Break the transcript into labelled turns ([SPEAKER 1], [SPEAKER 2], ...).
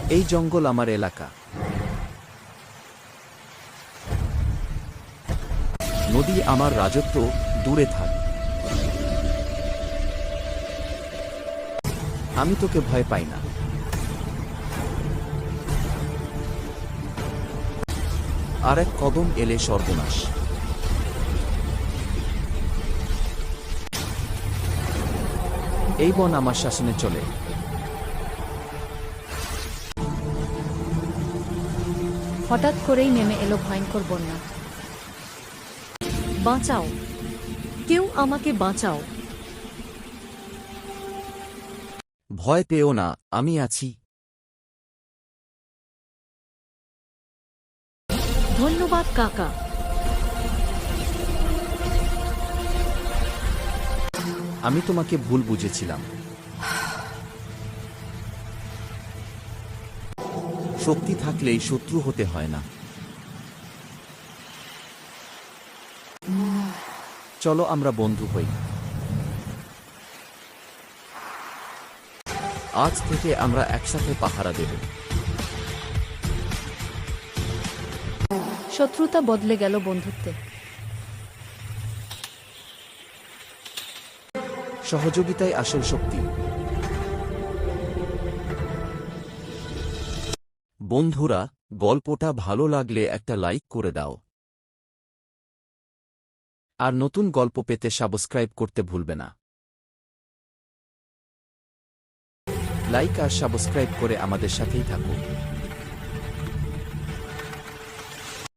[SPEAKER 1] এই জঙ্গল আমার এলাকা। নদী আমার রাজত্ব, দূরে থাক। আমি তোকে ভয় পাই না। আর এক কদম এলে সর্বনাশ। এই বন আমার শাসনে চলে।
[SPEAKER 2] হঠাৎ করেই নেমে এলো ভয়ঙ্কর বন্যা। বাঁচাও, কেউ আমাকে বাঁচাও।
[SPEAKER 1] ভয় পেও না, আমি আছি।
[SPEAKER 2] ধন্যবাদ কাকা।
[SPEAKER 1] আমি তোমাকে ভুল বুঝেছিলাম। শক্তি থাকলেই শত্রু হতে হয় না। চলো আমরা বন্ধু হই। আজ থেকে আমরা একসাথে পাহারা দেব।
[SPEAKER 2] শত্রুতা বদলে গেল বন্ধুত্বে।
[SPEAKER 1] সহযোগিতাই আসল শক্তি। বন্ধুরা, গল্পটা ভালো লাগলে একটা লাইক করে দাও। আর নতুন গল্প পেতে সাবস্ক্রাইব করতে ভুলবে না। লাইক আর সাবস্ক্রাইব করে আমাদের সাথেই থাকো।